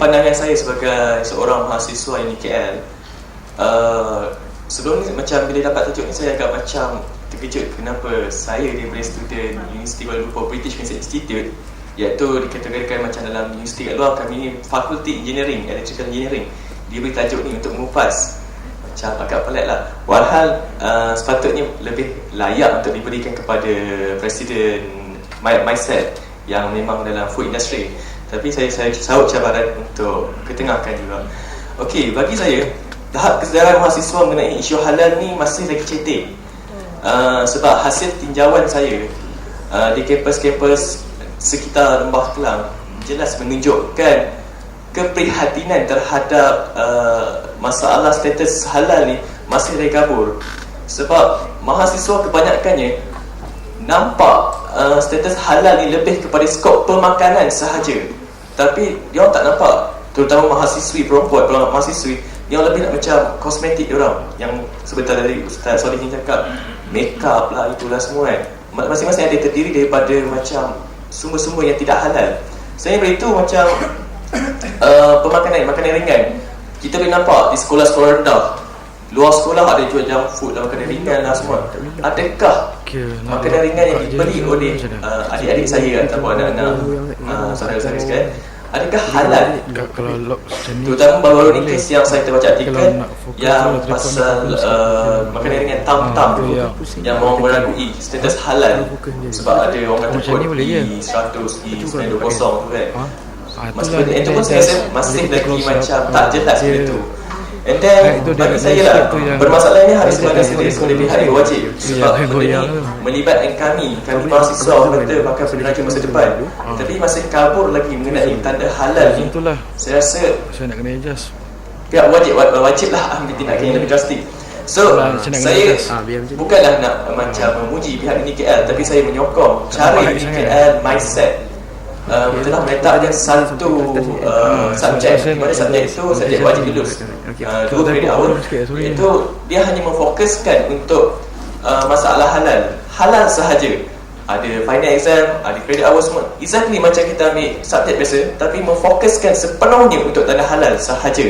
pandangan saya sebagai seorang mahasiswa ini KL, sebelum ni macam bila dapat tajuk ni saya agak macam terkejut kenapa saya daripada student Universiti Kuala Lumpur British Council Institute, iaitu dikategorikan macam dalam universiti kat luar, kami ni Fakulti Engineering, Electrical Engineering, dia beri tajuk ni untuk mengupas. Macam agak pelik lah. Walhal sepatutnya lebih layak untuk diberikan kepada Presiden myself yang memang dalam food industry. Tapi saya sahut cabaran untuk ketengahkan juga. Okey, bagi saya tahap kesedaran mahasiswa mengenai isu halal ni masih lagi cetek. Sebab hasil tinjauan saya di kampus-kampus sekitar Lembah Kelang jelas menunjukkan keprihatinan terhadap masalah status halal ni masih lagi kabur. Sebab mahasiswa kebanyakannya nampak status halal ni lebih kepada skop pemakanan sahaja, tapi dia tak nampak, terutama mahasiswi perempuan, mahasiswi yang lebih nak macam kosmetik diorang, yang sebentar dari Ustaz Solihin cakap, make up lah, itulah semua kan. Masing-masing ada terdiri daripada macam sumber-sumber yang tidak halal. Saya beritahu macam makanan ringan. Kita boleh nampak di sekolah-sekolah rendah, luar sekolah ada jual junk food dan makanan ringan lah semua. Adakah makanan ringan yang dibeli oleh adik-adik saya ataupun anak-anak saudara-saudara sekalian, adakah halal? Terutama baru-baru ni kes yang saya terbaca artikel yang pasal makanan ringan tam-tam yang orang meragui status halal sebab ada orang kata kod I100, I920 tu kan. Maksudnya itu pun saya rasa masih lagi macam tak jelas benda tu. And then bagi saya lah, bermasalahnya harus sebagai sebagai pihak yang berwajib. Sebab benda ni melibatkan kami mahasiswa orang kata bakal penerja masa depan, tapi masih kabur lagi mengenai tanda halal ni. Saya rasa saya nak kena adjust. pihak wajib lah ambil tindakan yang lebih drastik. So saya bukanlah nak macam memuji pihak NIKL, tapi saya menyokong cara NIKL mindset telah meletakkan satu subjek, di mana subjek itu subjek wajib lulus 2 kredit awal, iaitu dia hanya memfokuskan untuk masalah halal sahaja. Ada final exam, ada kredit awal semua, exactly macam kita ambil subjek biasa, tapi memfokuskan sepenuhnya untuk tanda halal sahaja.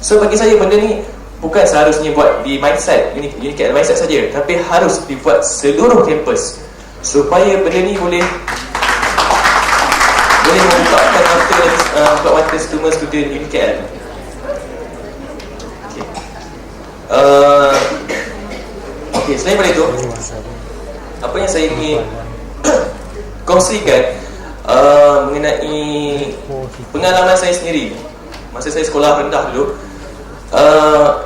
So bagi saya benda ni bukan seharusnya buat di mindset NIKL mindset saja, tapi harus dibuat seluruh kampus supaya benda ni boleh membukakan mata student UNIKL. Okey, selain daripada itu, apa yang saya ingin kongsikan mengenai pengalaman saya sendiri masa saya sekolah rendah dulu.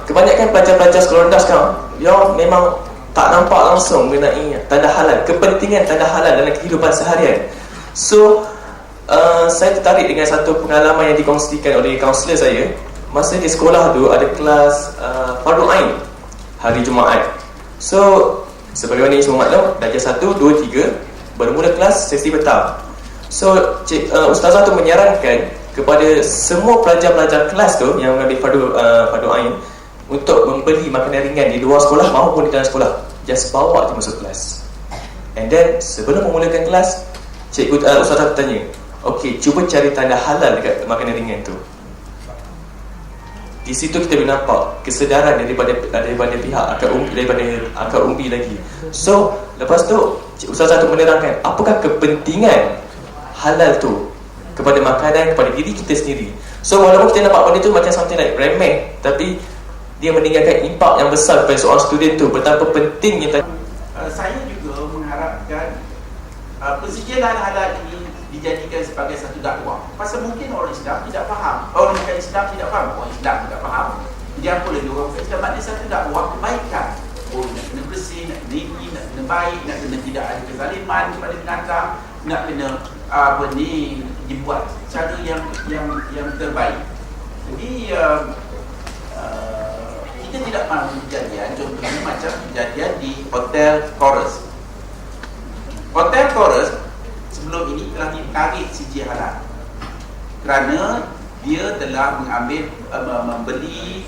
Kebanyakan pelajar-pelajar sekolah rendah sekarang dia memang tak nampak langsung mengenai tanda halal, kepentingan tanda halal dalam kehidupan seharian. So saya tertarik dengan satu pengalaman yang dikongsikan oleh kaunselor saya. Masa di sekolah tu ada kelas Fardu Ain hari Jumaat. So sebagaimana yang semua maklum, darjah 1, 2, 3 bermula kelas sesi petang. So ustazah tu menyarankan kepada semua pelajar-pelajar kelas tu yang mengambil Fardu Ain untuk membeli makanan ringan di luar sekolah maupun di dalam sekolah. Just bawa je masuk kelas. And then sebelum memulakan kelas, ustazah bertanya, okey, cuba cari tanda halal dekat makanan ringan tu. Di situ kita boleh nampak kesedaran daripada pihak akar umbi lagi. So lepas tu ustazah tu menerangkan apakah kepentingan halal tu kepada makanan, kepada diri kita sendiri. So walaupun kita nampak benda tu macam something like remeh, tapi dia meninggalkan impak yang besar kepada seorang student tu. Betapa pentingnya saya juga mengharapkan persijilan halal ini dijadikan sebagai satu dakwah. Pasal mungkin orang Islam tidak faham, orang bukan Islam tidak faham, orang Islam tidak faham. Jadi apa lagi orang bukan Islam? Maknanya satu dakwah kebaikan. Oh, nak kena bersih, nak kena ini, nak kena baik, nak kena tidak ada kezaliman kepada binatang, nak kena dibuat cara yang terbaik. Jadi kita tidak mahu kejadian, contohnya macam kejadian di Hotel Chorus. Hotel Chorus sebelum ini telah ditarik sijil halal kerana dia telah membeli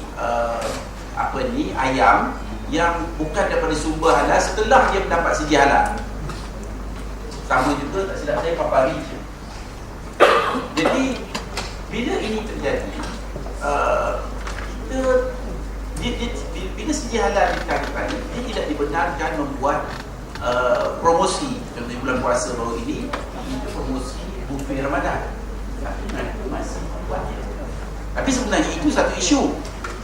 ayam yang bukan daripada sumber halal setelah dia mendapat sijil halal. Sama juga tak silap saya papari. Jadi bila ini terjadi, kita bila segi halal dikatakan, dia tidak dibenarkan membuat promosi. Contohnya bulan puasa baru ini, itu promosi buffet Ramadan, tapi mereka masih membuatnya. Tapi sebenarnya itu satu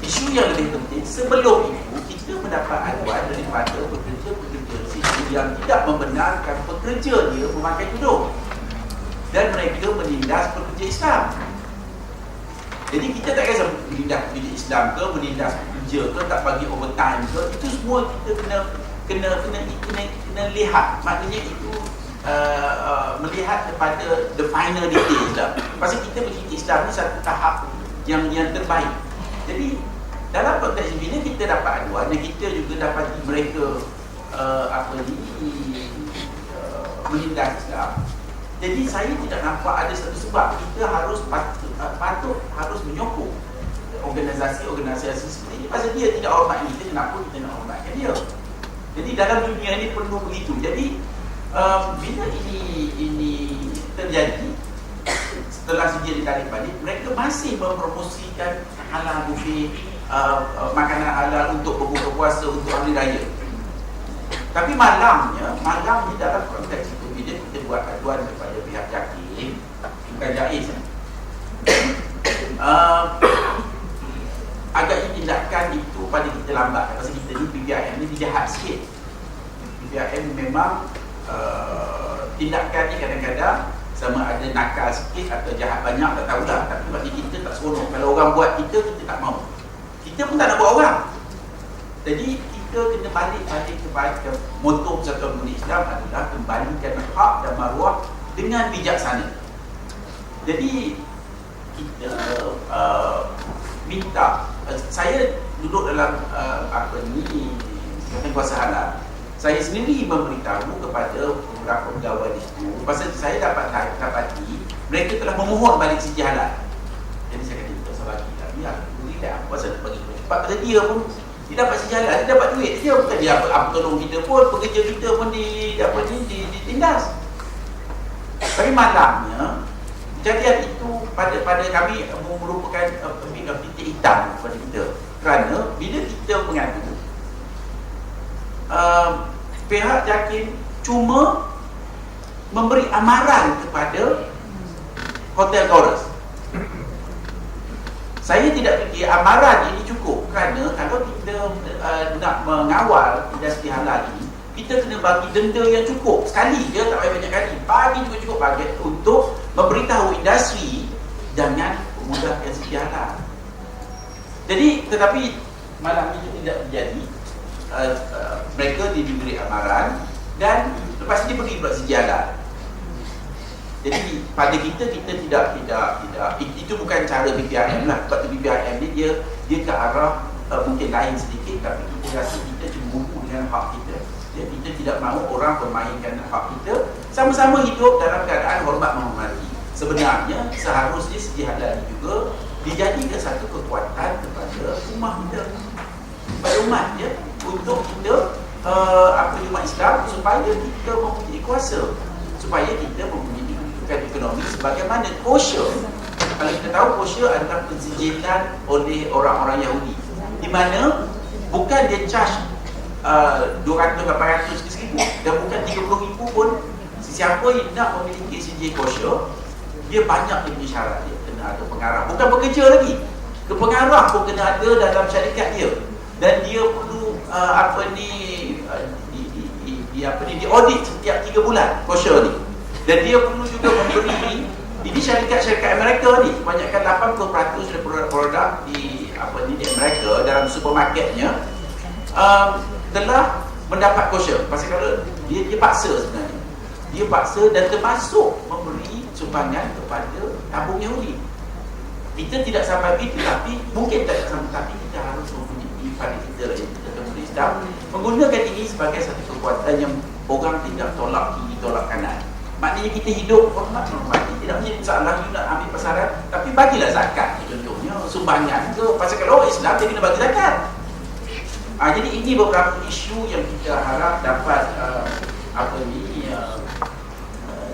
isu yang lebih penting. Sebelum itu kita mendapat aduan daripada pekerja-pekerja situ yang tidak membenarkan pekerja dia memakai tudung, dan mereka menindas pekerja Islam. Jadi kita tak kisah menindas pekerja Islam ke, menindas pekerja ke, tak bagi overtime ke, itu semua kita kena lihat. Maknanya itu melihat kepada the final details lah. Pasal kita pekerja Islam ni satu tahap yang terbaik. Jadi dalam konteks ini, bila kita dapat aduan dan kita juga dapat mereka menindas Islam, jadi saya tidak nampak ada satu sebab kita harus patut harus menyokong organisasi-organisasi seperti ini. Pasal dia tidak hormat kita, kenapa kita nak hormatkan dia? Jadi dalam dunia ini perlu begitu. Jadi bila ini terjadi, setelah sejak ditarik balik, mereka masih mempromosikan halal buffet, makanan halal untuk berbuka puasa, untuk hari raya. Tapi malamnya dalam konteks itu, bila kita buat aduan kepada pihak JAKIM, bukan JAIS, agaknya tindakan itu pada kita lambat. Pasal kita ni PPIM ni dijahat sikit. PPIM memang tindakannya kadang-kadang sama ada nakal sikit atau jahat banyak, tak tahulah. Tapi bagi kita tak seronok. Kalau orang buat kita tak mahu. Kita pun tak nak buat orang. Jadi kita kena balik kepada moto Persatuan Pemuda Islam adalah kembalikan hak dan maruah dengan bijaksana. Jadi kita minta, saya duduk dalam Ikatan Kuasa Halal. Saya sendiri memberitahu kepada beberapa pegawai di situ, pasal saya dapati mereka telah memohon balik sijil halal. Jadi saya kata, tak usah bagi lah, biar boleh apa pasal nak bagi cepat. Pasal dia pun dia dapat sijil halal, dia dapat duit. Dia bukan dia apa tolong kita pun, pekerja kita pun ditindas. Tapi malamnya kejadian itu pada kami merupakan titik hitam kepada kita. Kerana bila kita mengadu, pihak JAKIM cuma memberi amaran kepada Hotel Taurus. Saya tidak fikir amaran ini cukup, kerana kalau kita nak mengawal industri halal ini, kita kena bagi denda yang cukup. Sekali je, tak payah banyak kali. Bagi cukup bajet untuk memberitahu industri jangan memudahkan sijil halal. Jadi, tetapi malam itu tidak terjadi. Mereka diberi amaran dan lepas ini pergi buat sijil halal. Jadi pada kita tidak itu bukan cara BPIM lah. Sebab tu BPIM ni dia ke arah mungkin lain sedikit, tapi kita rasa kita cemburu dengan hak kita. Jadi kita tidak mahu orang permainkan hak kita. Sama-sama hidup dalam keadaan hormat menghormati. Sebenarnya seharusnya sijil halal ini juga dijadikan satu kekuatan kepada umat kita, kepada umat ya, untuk kita umat Islam, supaya kita mempunyai kuasa, supaya kita mempunyai kedudukan ekonomi sebagaimana kosher. Kalau kita tahu kosher adalah pensijilan oleh orang-orang Yahudi, di mana bukan dia charge 200, 800 ke 1000, dan bukan 30,000 pun. Siapa yang nak memiliki sijil kosher, dia banyak dia punya syarat. Dia kena ada pengarah, bukan bekerja lagi, pengarah pun kena ada dalam syarikat dia, dan dia perlu di audit setiap 3 bulan kosher ni. Dan dia perlu juga memberi, ini syarikat-syarikat Amerika ni, kebanyakan 80% dari produk di Amerika dalam supermarketnya telah mendapat kosher. Pasal kalau dia paksa sebenarnya, dia paksa dan termasuk memberi sumbangan kepada tabung Yahudi. Kita tidak sampai itu, tapi mungkin tak sampai, tapi kita harus mempunyai pada kita Pemuda Islam menggunakan ini sebagai satu kekuatan yang orang tidak tolak kiri, tolak kanan. Maknanya kita hidup hormat menghormati. Tidak menjadi masalah you nak ambil pasaran, tapi bagilah zakat contohnya, sumbangan ke. Pasal kalau orang Islam dia kena bagi zakat. Jadi ini beberapa isu yang kita harap dapat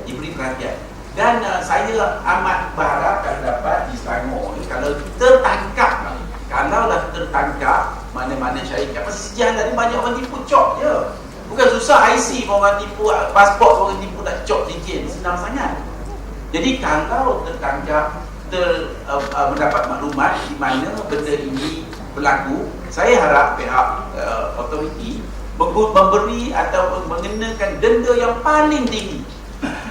diberi perhatian. Dan saya amat berharap kalau dapat di Selangor ni, kalau tertangkap, kalaulah tertangkap mana-mana syarikat, pasal sejarah ni banyak orang tipu cop je. Bukan susah IC pun orang tipu, pasport pun orang tipu nak cop lesen, senang sangat. Jadi kalau tertangkap, mendapat maklumat di mana benda ini berlaku, saya harap pihak autoriti memberi atau mengenakan denda yang paling tinggi.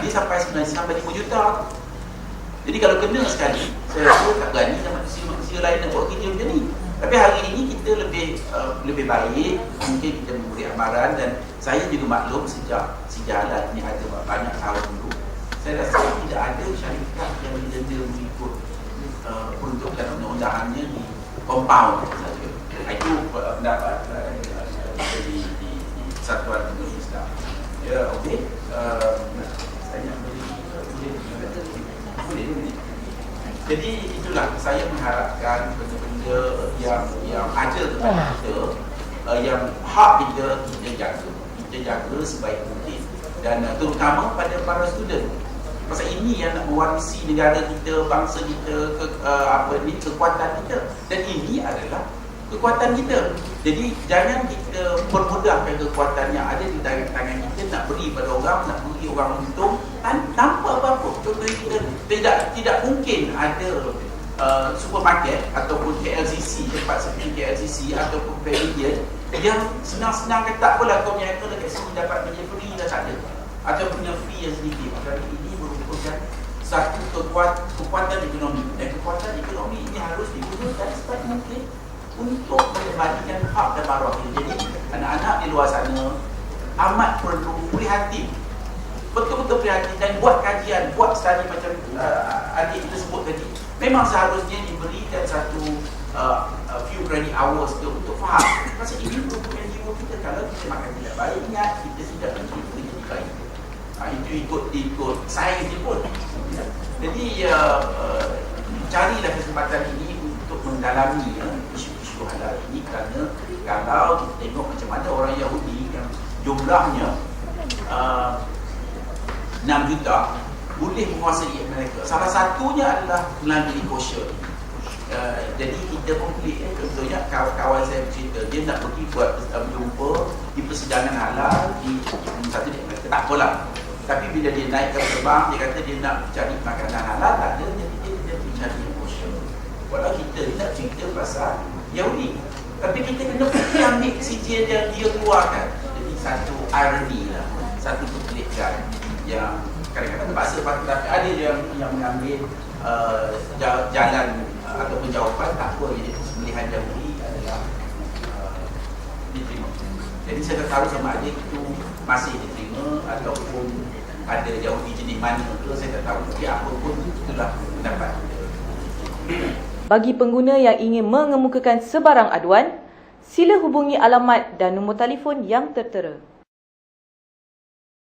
Dia sampai 5 juta. Jadi kalau kena sekali, saya rasa tak berani sama manusia lain nak buat kerja macam ni. Tapi hari ini kita lebih baik, mungkin kita memberi amaran, dan saya juga maklum sejak sejarah ini ada banyak tahun dulu. Saya rasa tidak ada syarikat yang didenda mengikut peruntukan undang-undangannya di compound saja. Itu pendapat di Satuan Pengurusan Islam. Ya, okey. Saya nak boleh. Jadi itulah saya mengharapkan benda-benda yang ada kepada kita, yang hak kita jaga sebaik mungkin, dan terutama pada para student. Pasal ini yang nak mewarisi negara kita, bangsa kita, kekuatan kita, dan ini adalah kekuatan kita. Jadi jangan kita permudahkan kekuatan yang ada di tangan kita, nak beri pada orang, nak beri orang untung tanpa apa-apa. Contohnya kita tidak mungkin ada supermarket ataupun KLCC, tempat seperti KLCC ataupun pavilion yang senang-senang kata apalah kau punya dekat sini dapat punya free dah tak ada, atau punya fee yang sedikit. Maka ini merupakan satu kekuatan ekonomi, dan kekuatan ekonomi ini harus digunakan sebaik mungkin untuk mengembalikan hak dan maruah kita. Jadi anak-anak di luar sana amat perlu prihatin, betul-betul prihatin, dan buat kajian, buat studi macam adik kita sebut tadi. Memang seharusnya diberikan satu few credit hours untuk faham. Pasal ini merupakan jiwa kita. Kalau kita makan tidak baik, ingat kita tidak menjadi jadi baik. Itu ikut sains dia pun. Jadi carilah kesempatan ini untuk mendalami isu-isu halal ini, kerana kalau kita tengok macam mana orang Yahudi yang jumlahnya 6 juta boleh menguasai mereka. Salah satunya adalah melalui kosher. Jadi kita pun pelik. Contohnya kawan saya bercerita, dia nak pergi buat berjumpa di persidangan halal di satu dia kata tak apalah. Tapi bila dia naik ke terbang, dia kata dia nak cari makanan halal, tak ada, jadi dia pergi cari kosher. Walau kita nak cerita pasal Yahudi, tapi kita kena pergi ambil sijil yang dia keluarkan. Jadi satu irony lah, satu kepelikan yang kadang-kadang terpaksa, tapi ada yang mengambil jalan ataupun jawapan tak apa, jadi pemilihan Yahudi adalah diterima. Jadi saya tak tahu sama ada itu masih diterima ataupun ada Yahudi jenis mana tu, saya tak tahu. Tapi apa pun itulah pendapat. Bagi pengguna yang ingin mengemukakan sebarang aduan, sila hubungi alamat dan nombor telefon yang tertera.